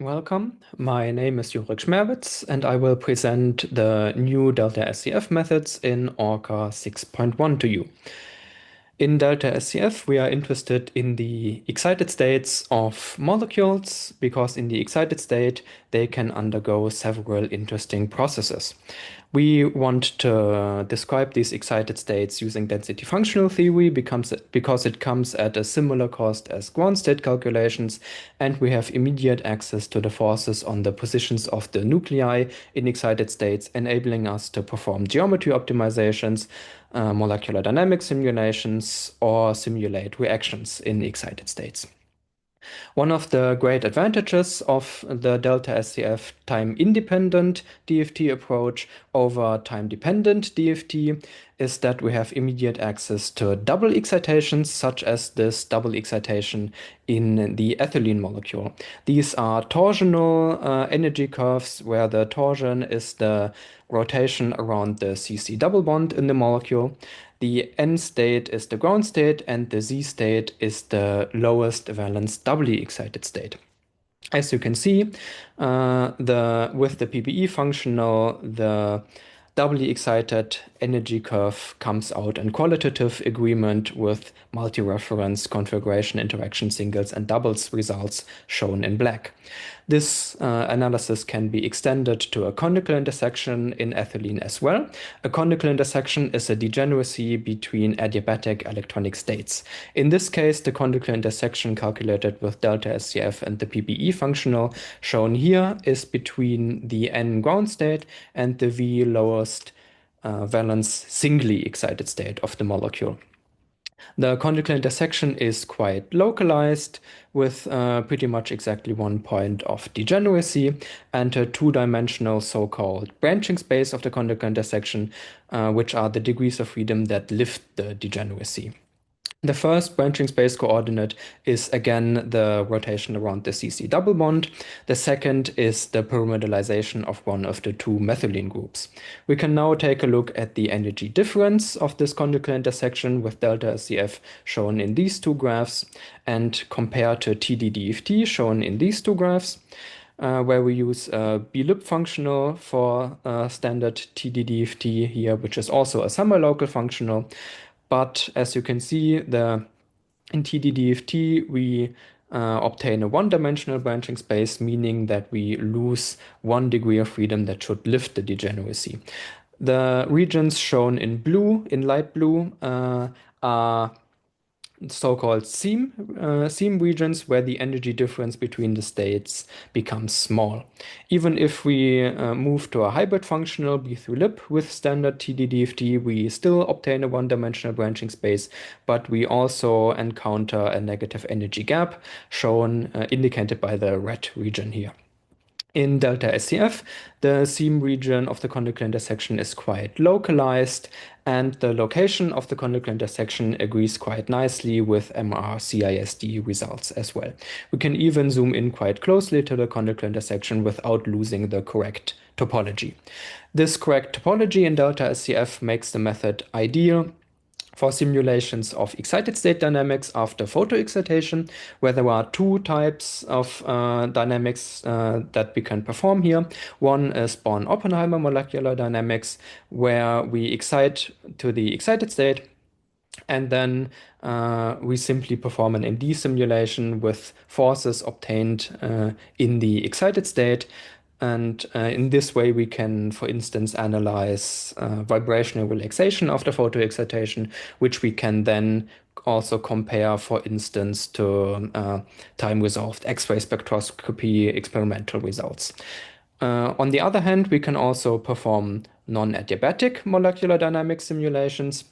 Welcome. My name is Yorick Schmerwitz, and I will present the new Delta-SCF methods in ORCA 6.1 to you. In Delta-SCF, we are interested in the excited states of molecules because in the excited state, they can undergo several interesting processes. We want to describe these excited states using density functional theory because it comes at a similar cost as ground state calculations, and we have immediate access to the forces on the positions of the nuclei in excited states, enabling us to perform geometry optimizations, molecular dynamics simulations, or simulate reactions in excited states. One of the great advantages of the Delta-SCF time-independent DFT approach over time-dependent DFT is that we have immediate access to double excitations, such as this double excitation in the ethylene molecule. These are torsional energy curves, where the torsion is the rotation around the CC double bond in the molecule. The N state is the ground state, and the Z state is the lowest valence doubly excited state. As you can see, with the PBE functional, the doubly excited energy curve comes out in qualitative agreement with multi-reference configuration interaction singles and doubles results shown in black. This analysis can be extended to a conical intersection in ethylene as well. A conical intersection is a degeneracy between adiabatic electronic states. In this case, the conical intersection calculated with Delta-SCF and the PBE functional shown here is between the N ground state and the V lowest valence singly excited state of the molecule. The conical intersection is quite localized with pretty much exactly one point of degeneracy and a two-dimensional so-called branching space of the conical intersection, which are the degrees of freedom that lift the degeneracy. The first branching space coordinate is again the rotation around the CC double bond. The second is the pyramidalization of one of the two methylene groups. We can now take a look at the energy difference of this conical intersection with Delta-SCF shown in these two graphs and compare to TD-DFT shown in these two graphs. Where we use a B-lib functional for standard TD-DFT here, which is also a semi-local functional. But as you can see, in TD-DFT, we obtain a one-dimensional branching space, meaning that we lose 1 degree of freedom that should lift the degeneracy. The regions shown in blue, in light blue, are so-called seam regions where the energy difference between the states becomes small. Even if we move to a hybrid functional B3-lib with standard TD-DFT, we still obtain a one-dimensional branching space, but we also encounter a negative energy gap shown indicated by the red region here. In Delta-SCF, the seam region of the conical intersection is quite localized, and the location of the conical intersection agrees quite nicely with MR-CISD results as well. We can even zoom in quite closely to the conical intersection without losing the correct topology. This correct topology in Delta-SCF makes the method ideal for simulations of excited state dynamics after photoexcitation, where there are two types of dynamics that we can perform here. One is Born-Oppenheimer molecular dynamics, where we excite to the excited state, and then we simply perform an MD simulation with forces obtained in the excited state. And in this way, we can, for instance, analyze vibrational relaxation after photoexcitation, which we can then also compare, for instance, to time-resolved X-ray spectroscopy experimental results. On the other hand, we can also perform non-adiabatic molecular dynamics simulations,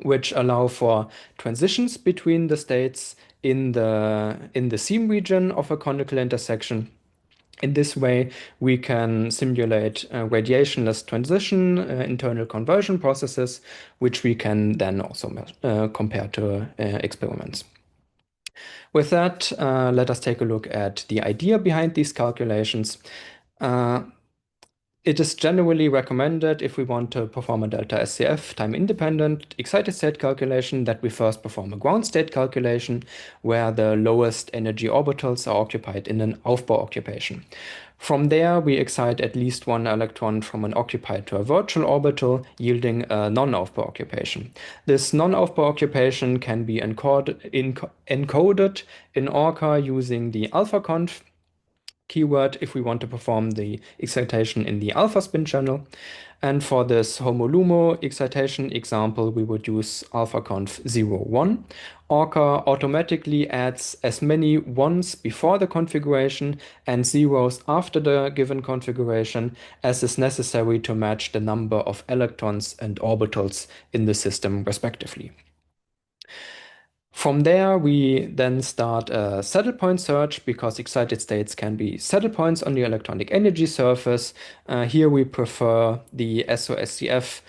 which allow for transitions between the states in the seam region of a conical intersection. In this way, we can simulate radiationless transition, internal conversion processes, which we can then also compare to experiments. With that, let us take a look at the idea behind these calculations. It is generally recommended if we want to perform a Delta-SCF time-independent excited state calculation that we first perform a ground state calculation where the lowest energy orbitals are occupied in an Aufbau occupation. From there, we excite at least one electron from an occupied to a virtual orbital, yielding a non-Aufbau occupation. This non-Aufbau occupation can be encoded in ORCA using the alpha-conf keyword if we want to perform the excitation in the alpha spin channel. And for this HOMO-LUMO excitation example, we would use alpha-conf 01. ORCA automatically adds as many ones before the configuration and zeros after the given configuration as is necessary to match the number of electrons and orbitals in the system respectively. From there, we then start a saddle point search because excited states can be saddle points on the electronic energy surface. Here we prefer the SOSCF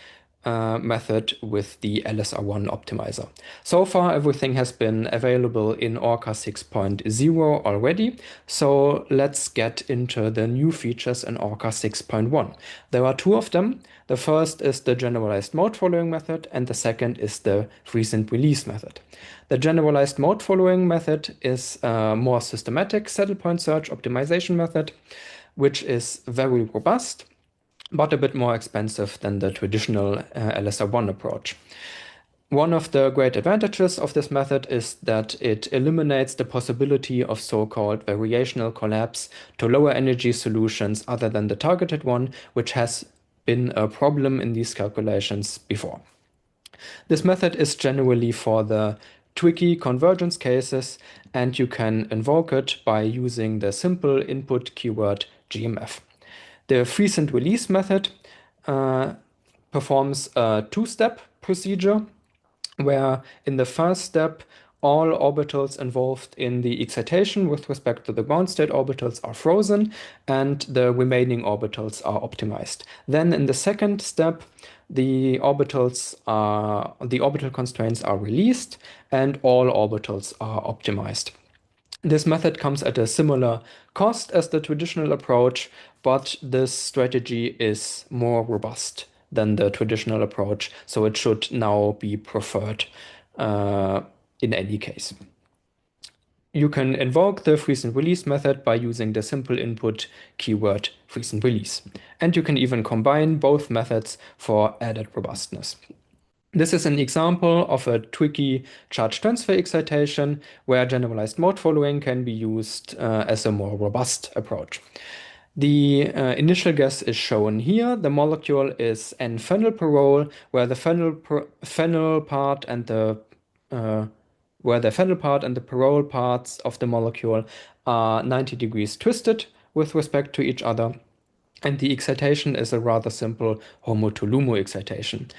method with the LSR1 optimizer. So far, everything has been available in ORCA 6.0 already. So let's get into the new features in ORCA 6.1. There are two of them. The first is the generalized mode following method, and the second is the freeze and release method. The generalized mode following method is a more systematic saddle point search optimization method, which is very robust, but a bit more expensive than the traditional LSR1 approach. One of the great advantages of this method is that it eliminates the possibility of so-called variational collapse to lower energy solutions other than the targeted one, which has been a problem in these calculations before. This method is generally for the tricky convergence cases, and you can invoke it by using the simple input keyword GMF. The freeze and release method performs a two-step procedure where in the first step all orbitals involved in the excitation with respect to the ground state orbitals are frozen and the remaining orbitals are optimized. Then in the second step, the orbital constraints are released and all orbitals are optimized. This method comes at a similar cost as the traditional approach, but this strategy is more robust than the traditional approach, so it should now be preferred in any case. You can invoke the freeze and release method by using the simple input keyword freeze and release. And you can even combine both methods for added robustness. This is an example of a tricky charge transfer excitation where generalized mode following can be used as a more robust approach. The initial guess is shown here. The molecule is N-phenylpyrrole, where the phenyl part and the pyrrole parts of the molecule are 90 degrees twisted with respect to each other. And the excitation is a rather simple HOMO to LUMO excitation.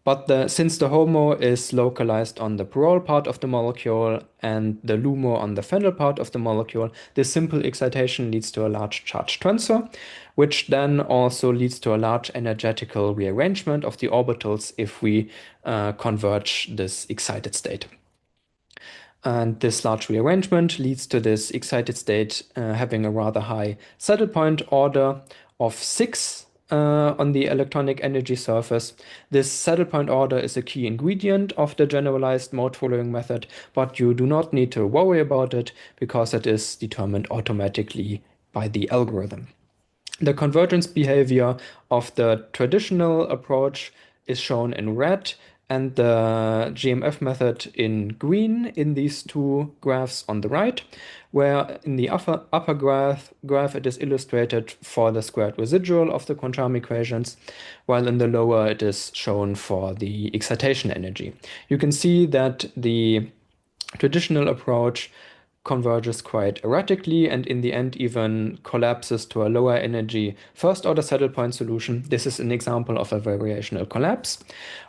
But since the HOMO is localized on the pyrrole part of the molecule and the LUMO on the phenyl part of the molecule, this simple excitation leads to a large charge transfer, which then also leads to a large energetical rearrangement of the orbitals if we converge this excited state. And this large rearrangement leads to this excited state having a rather high saddle point order of 6 on the electronic energy surface. This saddle point order is a key ingredient of the generalized mode following method, but you do not need to worry about it because it is determined automatically by the algorithm. The convergence behavior of the traditional approach is shown in red and the GMF method in green in these two graphs on the right, where in the upper graph it is illustrated for the squared residual of the quantum equations, while in the lower it is shown for the excitation energy. You can see that the traditional approach converges quite erratically and in the end even collapses to a lower energy first order saddle point solution. This is an example of a variational collapse,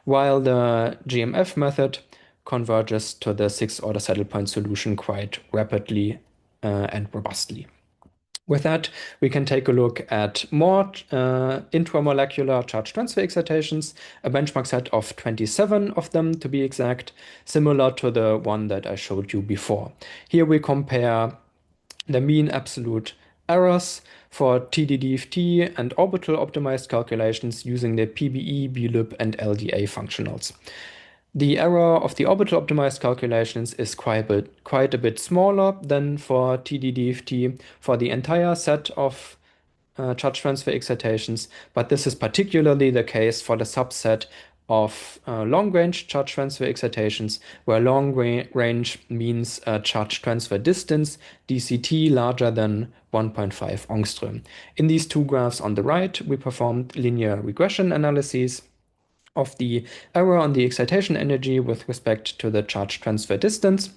while the GMF method converges to the 6th order saddle point solution quite rapidly and robustly. With that, we can take a look at more intramolecular charge transfer excitations, a benchmark set of 27 of them to be exact, similar to the one that I showed you before. Here we compare the mean absolute errors for TD-DFT and orbital optimized calculations using the PBE, BLIP, and LDA functionals. The error of the orbital optimized calculations is quite a bit smaller than for TD-DFT for the entire set of charge transfer excitations, but this is particularly the case for the subset of long-range charge transfer excitations, where long-range means charge transfer distance, dCT, larger than 1.5 angstrom. In these two graphs on the right, we performed linear regression analyses of the error on the excitation energy with respect to the charge transfer distance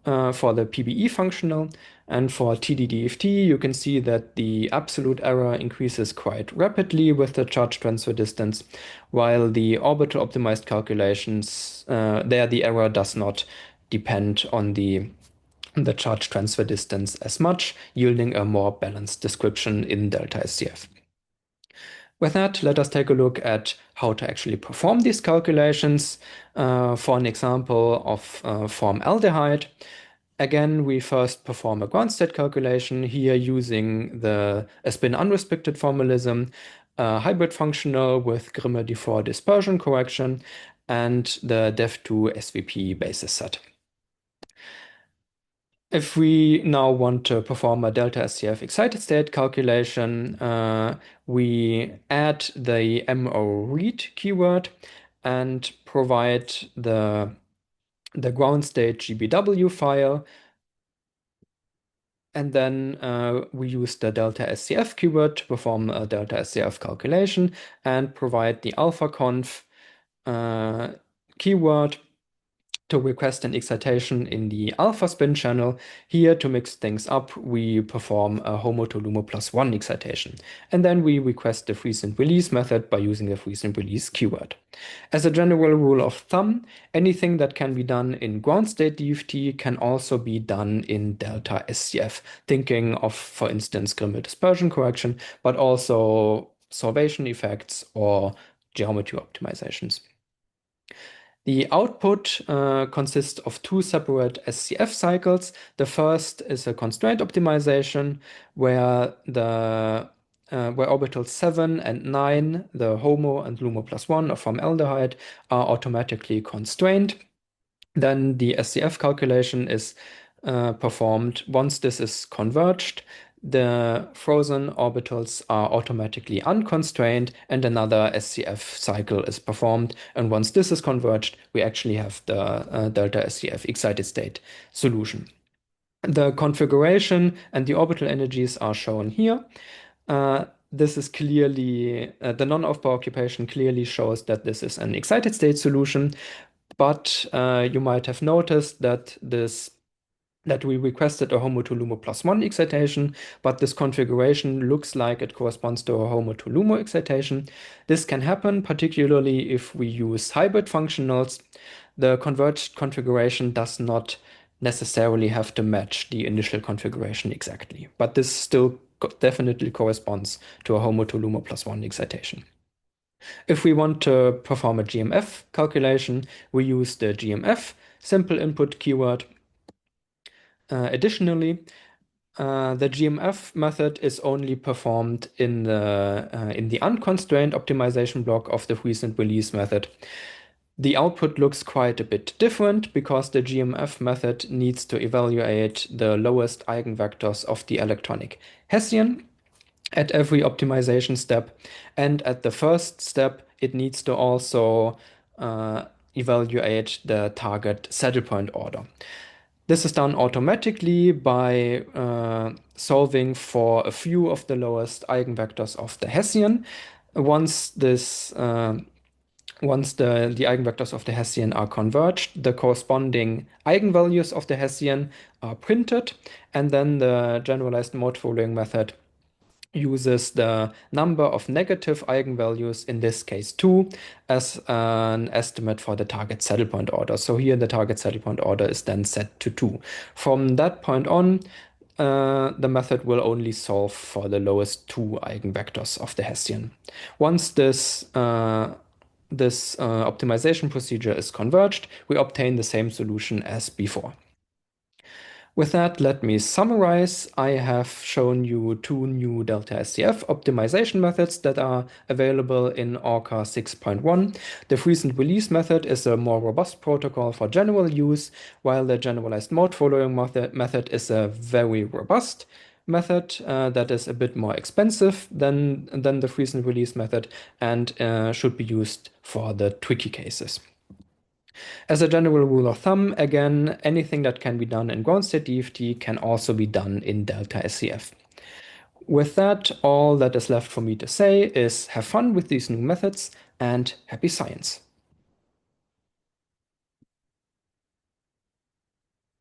for the PBE functional. And for TD-DFT, you can see that the absolute error increases quite rapidly with the charge transfer distance, while the orbital optimized calculations, there the error does not depend on the charge transfer distance as much, yielding a more balanced description in Delta-SCF. With that, let us take a look at how to actually perform these calculations for an example of formaldehyde. Again, we first perform a ground state calculation here using a spin unrestricted formalism, a hybrid functional with Grimme-Dufour dispersion correction, and the DEF2 SVP basis set. If we now want to perform a Delta-SCF excited state calculation, we add the MO-read keyword and provide the ground state GBW file. And then we use the Delta-SCF keyword to perform a Delta-SCF calculation and provide the alpha-conf keyword to request an excitation in the alpha spin channel. Here, to mix things up, we perform a HOMO to LUMO +1 excitation. And then we request the freeze and release method by using the freeze and release keyword. As a general rule of thumb, anything that can be done in ground state DFT can also be done in Delta-SCF, thinking of, for instance, Grimme dispersion correction, but also solvation effects or geometry optimizations. The output consists of two separate SCF cycles. The first is a constraint optimization where where orbitals 7 and 9, the HOMO and LUMO +1 of formaldehyde, are automatically constrained. Then the SCF calculation is performed. Once this is converged, the frozen orbitals are automatically unconstrained and another SCF cycle is performed. And once this is converged, we actually have the Delta-SCF excited state solution. The configuration and the orbital energies are shown here. This is clearly, the non-off-bar occupation clearly shows that this is an excited state solution, but you might have noticed that we requested a HOMO to LUMO +1 excitation, but this configuration looks like it corresponds to a HOMO to LUMO excitation. This can happen particularly if we use hybrid functionals. The converged configuration does not necessarily have to match the initial configuration exactly, but this still definitely corresponds to a HOMO to LUMO +1 excitation. If we want to perform a GMF calculation, we use the GMF simple input keyword. Additionally, the GMF method is only performed in the unconstrained optimization block of the freeze and release method. The output looks quite a bit different because the GMF method needs to evaluate the lowest eigenvectors of the electronic Hessian at every optimization step. And at the first step, it needs to also evaluate the target saddle point order. This is done automatically by solving for a few of the lowest eigenvectors of the Hessian. Once the eigenvectors of the Hessian are converged, the corresponding eigenvalues of the Hessian are printed, and then the generalized mode following method uses the number of negative eigenvalues, in this case 2, as an estimate for the target saddle point order. So here the target saddle point order is then set to 2. From that point on, the method will only solve for the lowest 2 eigenvectors of the Hessian. Once this optimization procedure is converged, we obtain the same solution as before. With that, let me summarize. I have shown you two new Delta-SCF optimization methods that are available in ORCA 6.1. The freeze and release method is a more robust protocol for general use, while the generalized mode following method is a very robust method that is a bit more expensive than the freeze and release method and should be used for the tricky cases. As a general rule of thumb, again, anything that can be done in ground state DFT can also be done in Delta-SCF. With that, all that is left for me to say is have fun with these new methods and happy science.